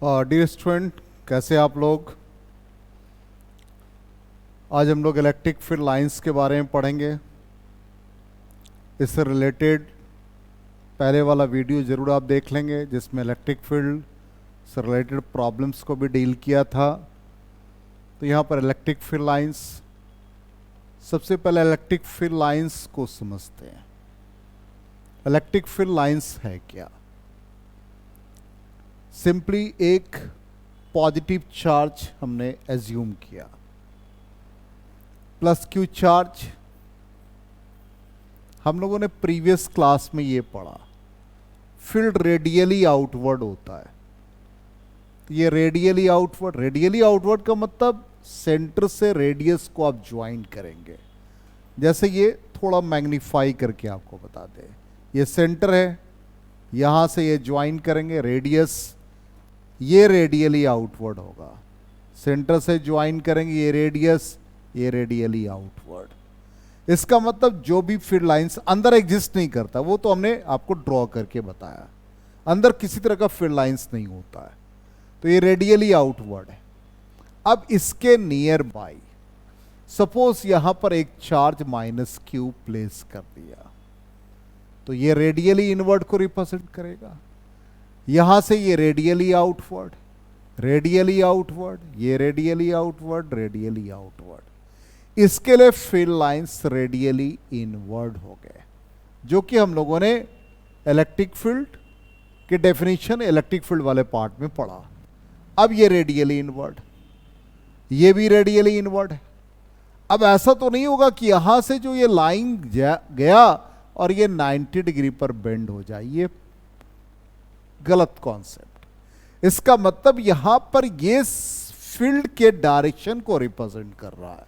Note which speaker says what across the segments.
Speaker 1: Dear student, कैसे आप लोग। आज हम लोग इलेक्ट्रिक फील्ड लाइंस के बारे में पढ़ेंगे। इससे रिलेटेड पहले वाला वीडियो ज़रूर आप देख लेंगे जिसमें इलेक्ट्रिक फील्ड से रिलेटेड प्रॉब्लम्स को भी डील किया था। तो यहाँ पर इलेक्ट्रिक फील्ड लाइंस, सबसे पहले इलेक्ट्रिक फील्ड लाइंस को समझते हैं। इलेक्ट्रिक फील्ड लाइंस है क्या? सिंपली एक पॉजिटिव चार्ज हमने एज्यूम किया, प्लस क्यू चार्ज। हम लोगों ने प्रीवियस क्लास में ये पढ़ा, फील्ड रेडियली आउटवर्ड होता है। ये रेडियली आउटवर्ड का मतलब सेंटर से रेडियस को आप ज्वाइन करेंगे। जैसे ये थोड़ा मैग्नीफाई करके आपको बता दें, ये सेंटर है, यहां से ये ज्वाइन करेंगे रेडियस, ये रेडियली आउटवर्ड होगा। सेंटर से ज्वाइन करेंगे ये रेडियस, ये रेडियली आउटवर्ड। इसका मतलब जो भी फील्ड लाइंस अंदर एग्जिस्ट नहीं करता, वो तो हमने आपको ड्रॉ करके बताया। अंदर किसी तरह का फील्ड लाइंस नहीं होता है, तो ये रेडियली आउटवर्ड है। अब इसके नियर बाई सपोज यहां पर एक चार्ज माइनस क्यू प्लेस कर दिया, तो ये रेडियली इनवर्ड को रिप्रेजेंट करेगा। यहां से ये रेडियली आउटवर्ड, रेडियली आउटवर्ड, ये रेडियली आउटवर्ड, रेडियली आउटवर्ड। इसके लिए फील्ड लाइंस रेडियली इनवर्ड हो गए, जो कि हम लोगों ने इलेक्ट्रिक फील्ड के डेफिनेशन इलेक्ट्रिक फील्ड वाले पार्ट में पढ़ा। अब ये रेडियली इनवर्ड, ये भी रेडियली इनवर्ड है। अब ऐसा तो नहीं होगा कि यहां से जो ये लाइन गया और ये 90 डिग्री पर बेंड हो जाए, ये गलत कॉन्सेप्ट। इसका मतलब यहां पर ये फील्ड के डायरेक्शन को रिप्रेजेंट कर रहा है।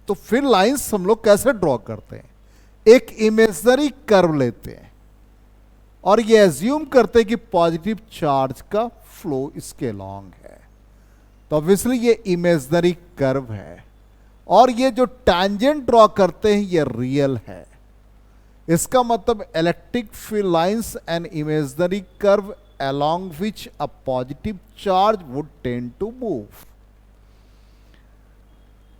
Speaker 1: तो फील्ड लाइंस हम लोग कैसे ड्रॉ करते हैं? एक इमेजिनरी कर्व लेते हैं और ये एज्यूम करते हैं कि पॉजिटिव चार्ज का फ्लो इसके लॉन्ग है। तो ऑब्वियसली ये इमेजिनरी कर्व है, और ये जो टैंजेंट ड्रॉ करते हैं ये रियल है। इसका मतलब electric field lines an imaginary curve along which a positive charge would tend to move,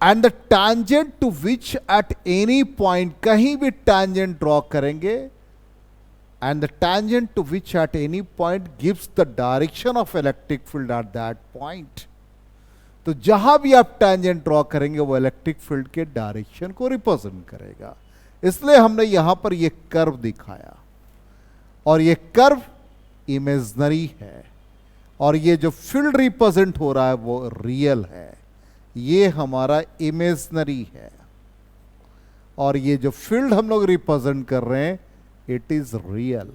Speaker 1: and the tangent to which at any point, कहीं भी tangent draw करेंगे, and the tangent to which at any point gives the direction of electric field at that point। तो जहां भी आप tangent draw करेंगे वो electric field के डायरेक्शन को रिप्रेजेंट करेगा। इसलिए हमने यहां पर ये कर्व दिखाया, और ये कर्व इमेजिनरी है, और ये जो फील्ड रिप्रेजेंट हो रहा है वो रियल है। ये हमारा इमेजिनरी है, और ये जो फील्ड हम लोग रिप्रेजेंट कर रहे हैं इट इज रियल।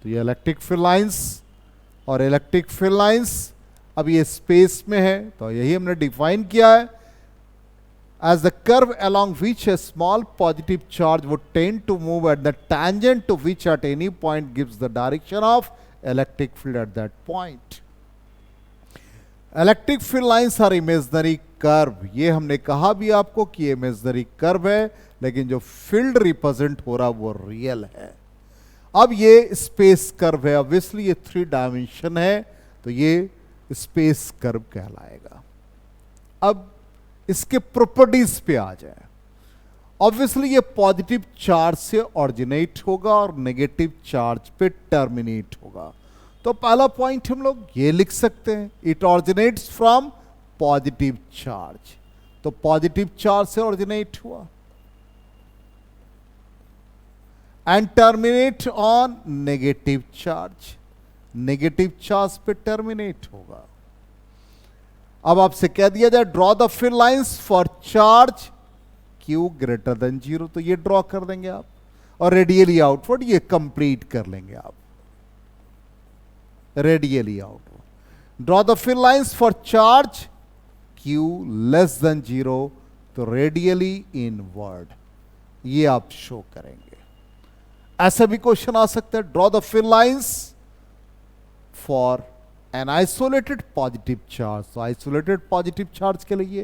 Speaker 1: तो ये इलेक्ट्रिक फील्ड लाइंस, और इलेक्ट्रिक फील्ड लाइंस अब ये स्पेस में है, तो यही हमने डिफाइन किया है as the curve along which a small positive charge would tend to move at the tangent to which at any point gives the direction of electric field at that point। Electric field lines are imaginary curve. ये हमने कहा भी आपको कि imaginary curve है, लेकिन जो field represent हो रहा वो रियल है। अब ये स्पेस कर्व है, ऑब्वियसली ये 3 डायमेंशन है, तो ये स्पेस कर्व कहलाएगा। अब इसके प्रॉपर्टीज पे आ जाए। ऑब्वियसली ये पॉजिटिव चार्ज से ऑरिजिनेट होगा और नेगेटिव चार्ज पे टर्मिनेट होगा। तो पहला पॉइंट हम लोग ये लिख सकते हैं, it originates from positive charge. तो पॉजिटिव चार्ज से ऑरिजिनेट हुआ and terminate on negative charge, negative charge पे टर्मिनेट होगा। अब आपसे कह दिया जाए draw the field lines for charge Q greater than 0, तो ये ड्रॉ कर देंगे आप, और रेडियली आउटवर्ड ये कंप्लीट कर लेंगे आप। Radially outward draw the field lines for charge Q less than 0, तो रेडियली इनवर्ड ये आप शो करेंगे। ऐसा भी क्वेश्चन आ सकता है, draw the field lines for an isolated positive charge। तो isolated positive charge के लिए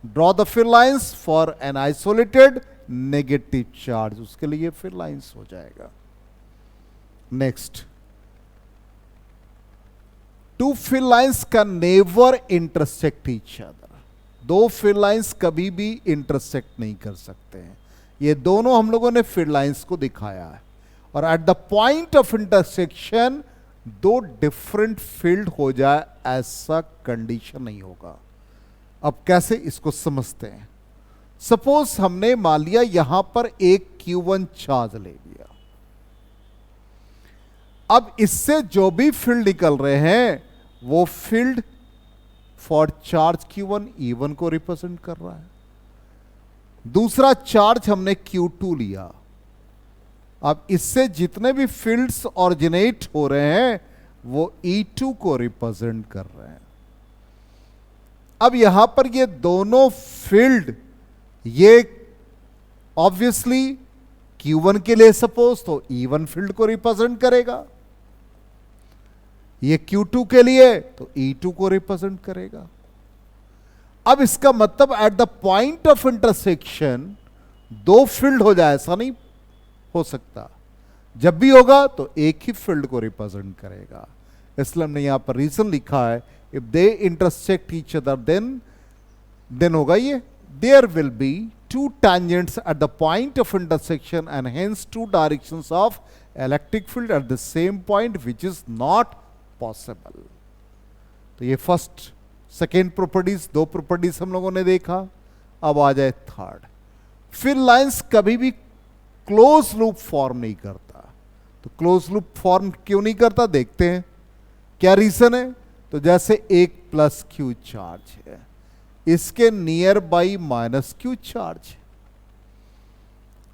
Speaker 1: draw the field lines for an isolated negative charge, उसके लिए field lines हो जाएगा। Next, fill lines can never intersect each other. दो fill lines कभी भी intersect नहीं कर सकते हैं. ये दोनों हम लोगों ने fill lines को दिखाया है. और at the point of intersection दो different field हो जाए ऐसा condition नहीं होगा. अब कैसे इसको समझते हैं? सपोज हमने मान लिया यहां पर एक Q1 चार्ज ले लिया. अब इससे जो भी फील्ड निकल रहे हैं वो field for charge Q1 E1 को रिप्रेजेंट कर रहा है. दूसरा चार्ज हमने Q2 लिया. अब इससे जितने भी फील्ड्स ऑरिजिनेट हो रहे हैं वो E2 को रिप्रेजेंट कर रहे हैं. अब यहां पर ये दोनों फील्ड ये ऑब्वियसली Q1 के लिए सपोज तो E1 फील्ड को रिप्रेजेंट करेगा, ये Q2 के लिए तो E2 को रिप्रेजेंट करेगा. अब इसका मतलब at the point of intersection दो फील्ड हो जाए ऐसा नहीं हो सकता. जब भी होगा तो एक ही फील्ड को रिप्रेजेंट करेगा. इसलिए हमने यहां पर रीजन लिखा है if they intersect each other then होगा ये there will be two tangents at the point of intersection and hence two directions of electric field at the same point which is not possible. तो ये first second properties दो properties हम लोगों ने देखा. अब आ जाए थर्ड. फिल लाइंस कभी भी क्लोज लूप फॉर्म नहीं करता. तो क्लोज लूप फॉर्म क्यों नहीं करता देखते हैं क्या रीजन है. तो जैसे एक प्लस क्यू चार्ज है इसके near by minus Q charge.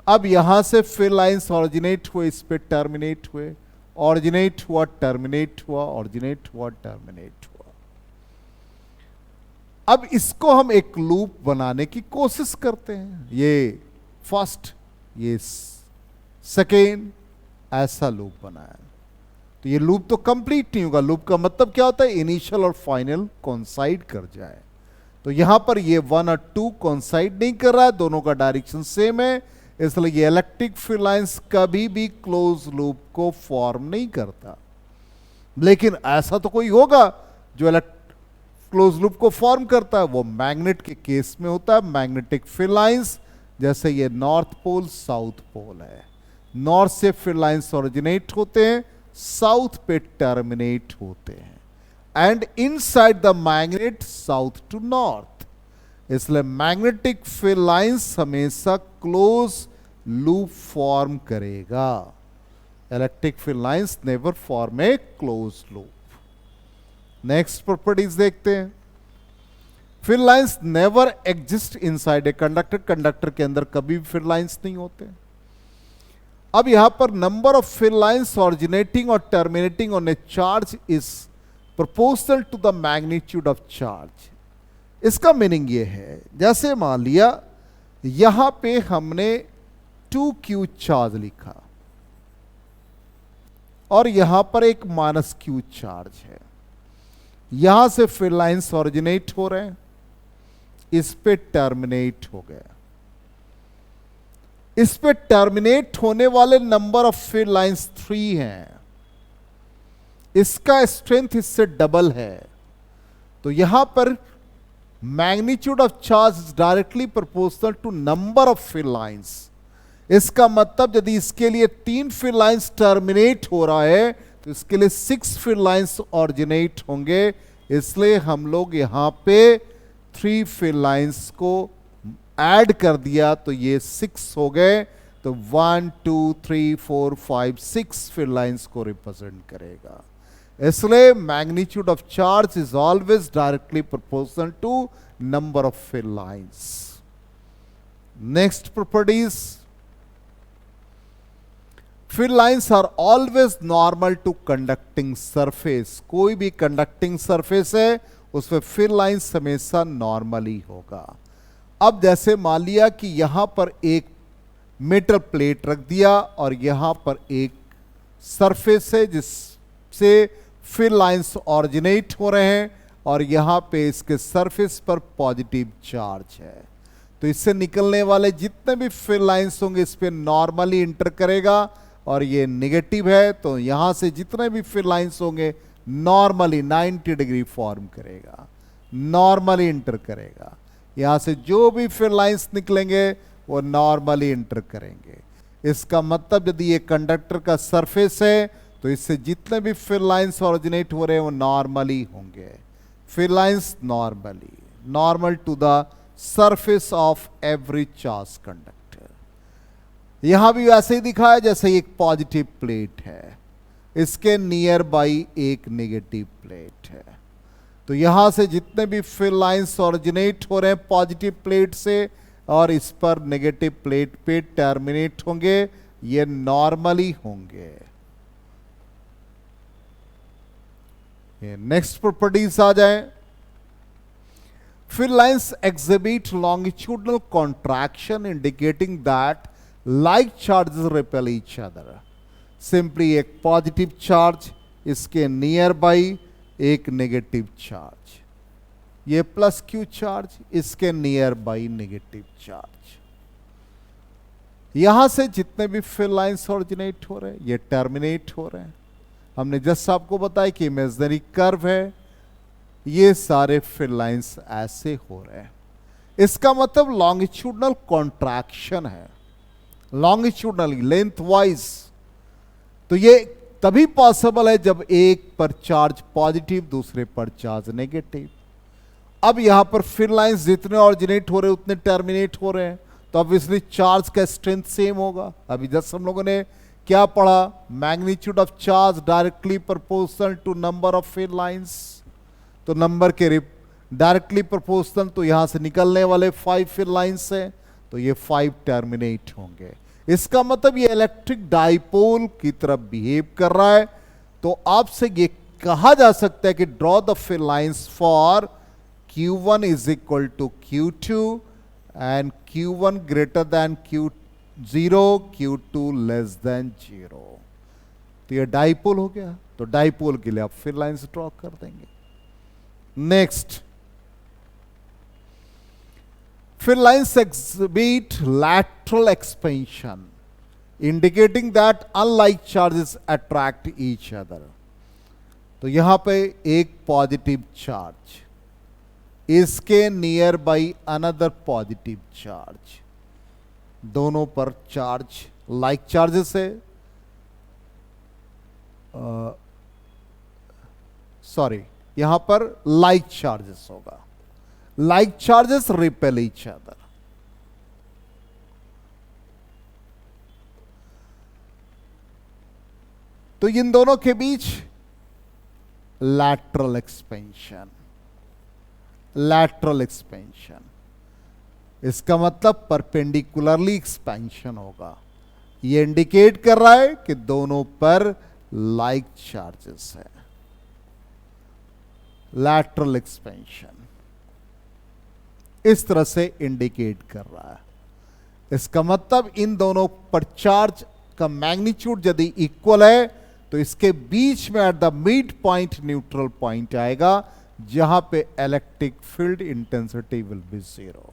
Speaker 1: अब यहां से फिल लाइंस ऑरिजिनेट हुए इस पे टर्मिनेट हुए, ऑरिजिनेट हुआ टर्मिनेट हुआ, ऑरिजिनेट हुआ टर्मिनेट हुआ. अब इसको हम एक लूप बनाने की कोशिश करते हैं. ये फर्स्ट ये सेकेंड ऐसा लूप बनाया. तो ये लूप तो कंप्लीट नहीं होगा. लूप का मतलब क्या होता है इनिशियल और फाइनल कोइंसाइड कर जाए. तो यहां पर ये 1 और 2 कोइंसाइड नहीं कर रहा है, दोनों का डायरेक्शन सेम है. इसलिए ये इलेक्ट्रिक फील्ड लाइंस कभी भी क्लोज लूप को फॉर्म नहीं करता. लेकिन ऐसा तो कोई होगा जो क्लोज लूप को फॉर्म करता है. वो मैग्नेट के केस में होता है. मैग्नेटिक फील्ड लाइंस जैसे ये नॉर्थ पोल साउथ पोल है. नॉर्थ से फील्ड लाइंस ओरिजिनेट होते हैं, साउथ पे टर्मिनेट होते हैं. And inside the magnet south to north. इसलिए मैग्नेटिक फील्ड लाइंस हमेशा क्लोज लूप फॉर्म करेगा. Electric field lines never form a close loop. Next properties देखते हैं. Field lines never exist inside a conductor. Conductor के अंदर कभी भी field lines नहीं होते. अब यहां पर number of field lines originating और terminating on a charge is proportional to the magnitude of charge. इसका मीनिंग ये है जैसे मान लिया यहां पे हमने 2q चार्ज लिखा और यहां पर एक माइनस q चार्ज है. यहां से फील्ड लाइंस ऑरिजिनेट हो रहे हैं, इस पे टर्मिनेट हो गया. इस पे टर्मिनेट होने वाले नंबर ऑफ फील्ड लाइंस 3 हैं. इसका स्ट्रेंथ इससे डबल है. तो यहां पर magnitude of charge is directly proportional to number of field lines. इसका मतलब यदि इसके लिए 3 फील्ड लाइंस टर्मिनेट हो रहा है तो इसके लिए 6 फील्ड लाइंस ऑरिजिनेट होंगे. इसलिए हम लोग यहां पे 3 फील्ड लाइंस को ऐड कर दिया तो ये 6 हो गए. तो 1 2 3 4 5 6 फील्ड लाइंस को रिप्रेजेंट करेगा. इसलिए magnitude of charge is always directly proportional to number of field lines. Next properties. Field lines are always normal to conducting surface. कोई भी कंडक्टिंग सरफेस है उसमें फील्ड लाइंस हमेशा नॉर्मली होगा. अब जैसे मान लिया कि यहां पर एक मेटल प्लेट रख दिया और यहां पर एक सरफेस है जिससे फील्ड लाइंस ऑरिजिनेट हो रहे हैं और यहां पे इसके सरफेस पर पॉजिटिव चार्ज है. तो इससे निकलने वाले जितने भी फील्ड लाइंस होंगे इस पे नॉर्मली इंटर करेगा और ये नेगेटिव है तो यहां से जितने भी फील्ड लाइंस होंगे नॉर्मली 90 डिग्री फॉर्म करेगा, नॉर्मली इंटर करेगा। यहां से जो भी फिल लाइंस निकलेंगे वो नॉर्मली इंटर करेंगे। इसका मतलब यदि ये कंडक्टर का सरफेस है तो इससे जितने भी फिल लाइंस ओरिजिनेट हो रहे हैं वो नॉर्मली होंगे। Field lines normally, normal to the surface of every charge conductor. यहां भी वैसे ही दिखा है जैसे एक पॉजिटिव प्लेट है, इसके नियर बाई एक नेगेटिव प्लेट है। तो यहां से जितने भी फिल लाइंस ओरिजिनेट हो रहे हैं पॉजिटिव प्लेट से और इस पर नेगेटिव प्लेट पे टर्मिनेट होंगे, ये नॉर्मली होंगे। ये नेक्स्ट प्रॉपर्टीज आ जाए। Field lines exhibit longitudinal contraction indicating that like charges repel each other। Simply एक पॉजिटिव चार्ज, इसके नियर बाई एक नेगेटिव चार्ज, ये प्लस क्यू चार्ज, इसके नियर बाई नेगेटिव चार्ज। यहां से जितने भी फिल लाइंस ओरिजिनेट हो रहे हैं ये टर्मिनेट हो रहे हैं। हमने जस्ट आपको बताया कि इमेजिनरी कर्व है, ये सारे फिल लाइंस ऐसे हो रहे हैं। इसका मतलब लॉन्गिट्यूडनल कॉन्ट्रैक्शन है, लॉन्गिट्यूडनली लेंथ वाइज। तो ये तभी पॉसिबल है जब एक पर चार्ज पॉजिटिव दूसरे पर चार्ज नेगेटिव। अब यहां पर फिल लाइंस जितने ऑरिजिनेट हो रहे हैं उतने टर्मिनेट हो रहे हैं, तो ऑब्वियसली चार्ज का स्ट्रेंथ सेम होगा। अभी जस्ट हम लोगों ने क्या पढ़ा, magnitude of charge directly proportional to number of field lines. तो नंबर के डायरेक्टली प्रोपोर्शनल, तो यहां से निकलने वाले 5 फिल लाइंस हैं, तो ये 5 टर्मिनेट होंगे। इसका मतलब ये इलेक्ट्रिक डाइपोल की तरफ बिहेव कर रहा है। तो आपसे ये कहा जा सकता है कि draw the field lines for Q1 is equal to Q2 and Q1 greater than Q0, Q2 less than 0। तो ये डाइपोल हो गया। तो डाइपोल के लिए आप फिल लाइंस ड्रॉ कर देंगे। Next, fill lines exhibit lateral expansion indicating that unlike charges attract each other। तो यहां पे एक पॉजिटिव चार्ज, इसके near by another positive charge, दोनों पर चार्ज लाइक चार्जेस है। सॉरी, यहां पर लाइक चार्जेस होगा। like charges repel each other। तो इन दोनों के बीच lateral expansion, lateral expansion, इसका मतलब परपेंडिकुलरली एक्सपेंशन होगा। ये इंडिकेट कर रहा है कि दोनों पर लाइक चार्जेस है। lateral expansion इस तरह से इंडिकेट कर रहा है। इसका मतलब इन दोनों पर चार्ज का मैग्नीट्यूड यदि इक्वल है तो इसके बीच में at the mid point neutral point आएगा, जहां पे electric field intensity will be 0।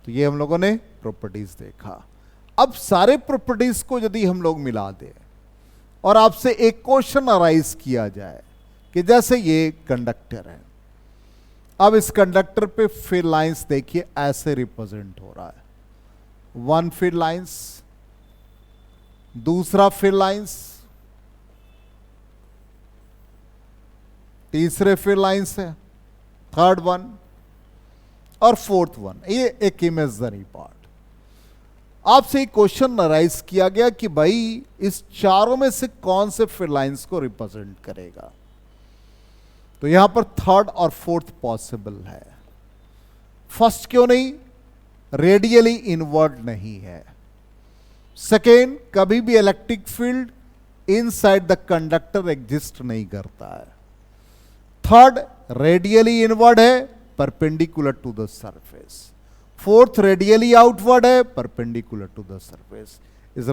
Speaker 1: तो ये हम लोगों ने प्रॉपर्टीज देखा। अब सारे प्रॉपर्टीज को यदि हम लोग मिला दें और आपसे एक क्वेश्चन अराइज किया जाए कि जैसे ये कंडक्टर है, अब इस कंडक्टर पे फिल लाइंस देखिए ऐसे रिप्रेजेंट हो रहा है। 1 फिल लाइंस, दूसरा फिल लाइंस, तीसरे फिल लाइंस है, थर्ड वन और फोर्थ वन। ये एक इमेजिनरी पार्ट। आपसे एक क्वेश्चन अराइज किया गया कि भाई इस चारों में से कौन से फिल लाइंस को रिप्रेजेंट करेगा। तो यहां पर थर्ड और फोर्थ पॉसिबल है। फर्स्ट क्यों नहीं, रेडियली इनवर्ड नहीं है। सेकेंड, कभी भी electric field inside the conductor exist नहीं करता है। थर्ड, रेडियली इनवर्ड है, perpendicular to the surface. Fourth, radially outward है, perpendicular to the surface. Is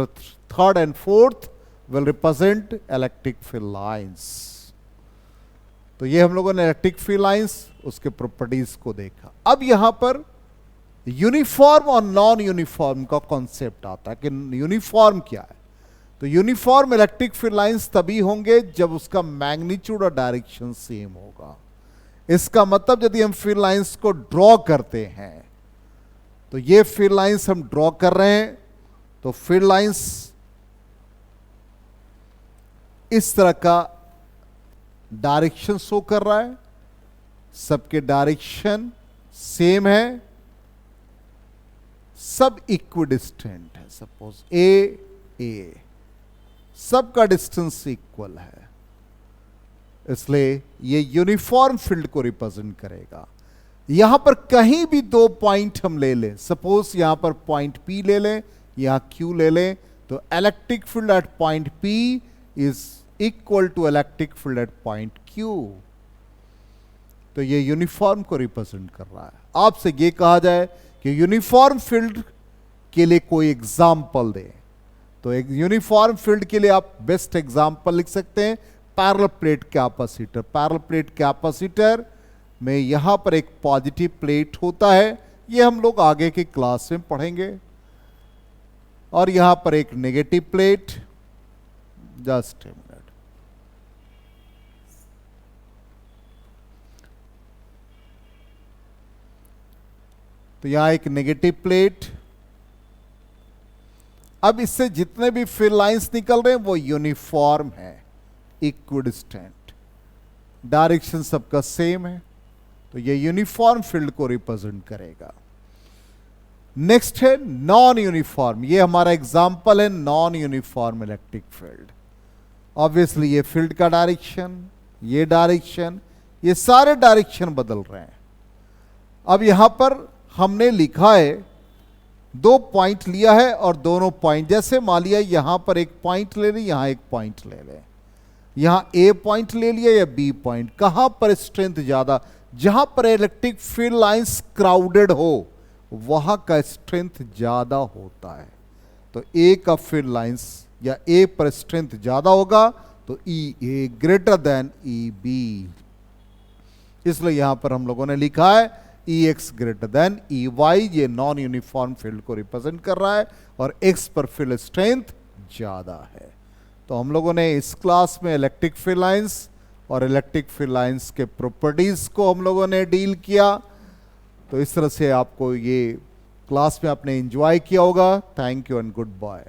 Speaker 1: third and fourth will represent electric field lines. तो ये हम लोगों ने इलेक्ट्रिक फील्ड लाइंस उसके प्रॉपर्टीज को देखा। अब यहां पर यूनिफॉर्म और नॉन यूनिफॉर्म का कॉन्सेप्ट आता है कि यूनिफॉर्म क्या है। तो यूनिफॉर्म इलेक्ट्रिक फील्ड लाइंस तभी होंगे जब उसका मैग्नीट्यूड और डायरेक्शन सेम होगा। इसका मतलब यदि हम फील्ड लाइंस को ड्रॉ करते हैं, तो ये फील्ड लाइंस हम ड्रॉ कर रहे हैं, तो फील्ड लाइंस इस तरह का डायरेक्शन शो कर रहा है, सबके डायरेक्शन सेम है, सब इक्विडिस्टेंट है। सपोज ए सबका डिस्टेंस इक्वल है, इसलिए ये यूनिफॉर्म फील्ड को रिप्रेजेंट करेगा। यहां पर कहीं भी दो पॉइंट हम ले लें, सपोज यहां पर पॉइंट P ले लें, यहां Q ले लें, तो electric field at point P is equal to electric field at point Q। तो ये यूनिफॉर्म को रिप्रेजेंट कर रहा है। आपसे ये कहा जाए कि यूनिफॉर्म फील्ड के लिए कोई एग्जाम्पल दे, तो एक यूनिफॉर्म फील्ड के लिए आप बेस्ट एग्जाम्पल लिख सकते हैं parallel plate capacitor. Parallel plate capacitor में यहां पर एक पॉजिटिव प्लेट होता है, ये हम लोग आगे की क्लास में पढ़ेंगे, और यहां पर एक negative plate. Just a minute, तो यहां एक नेगेटिव प्लेट। अब इससे जितने भी फील्ड लाइंस निकल रहे हैं वो यूनिफॉर्म है, इक्विडिस्टेंट, डायरेक्शन सबका सेम है, तो ये यूनिफॉर्म फील्ड को रिप्रेजेंट करेगा। नेक्स्ट है नॉन यूनिफॉर्म। ये हमारा एग्जांपल है non uniform electric field. Obviously ये फील्ड का डायरेक्शन, ये डायरेक्शन, ये सारे डायरेक्शन बदल रहे हैं। अब यहां पर हमने लिखा है, दो पॉइंट लिया है और दोनों पॉइंट, जैसे मान लिया यहां पर एक पॉइंट ले लें, यहां एक पॉइंट ले लें, यहां ए पॉइंट ले लिया या बी पॉइंट। कहां पर स्ट्रेंथ ज्यादा, जहां पर इलेक्ट्रिक फील्ड लाइंस क्राउडेड हो वहां का स्ट्रेंथ ज्यादा होता है। तो ए का फील्ड लाइंस या ए पर स्ट्रेंथ ज्यादा होगा, तो E A greater than E B. इसलिए यहां पर हम लोगों ने लिखा है E X greater than E Y. ये नॉन यूनिफॉर्म फील्ड को रिप्रेजेंट कर रहा है, और एक्स पर फील्ड स्ट्रेंथ ज्यादा है। तो हम लोगों ने इस क्लास में इलेक्ट्रिक फील्ड लाइंस और इलेक्ट्रिक फील्ड लाइंस के प्रॉपर्टीज को हम लोगों ने डील किया। तो इस तरह से आपको ये क्लास में आपने एंजॉय किया होगा। Thank you and good bye.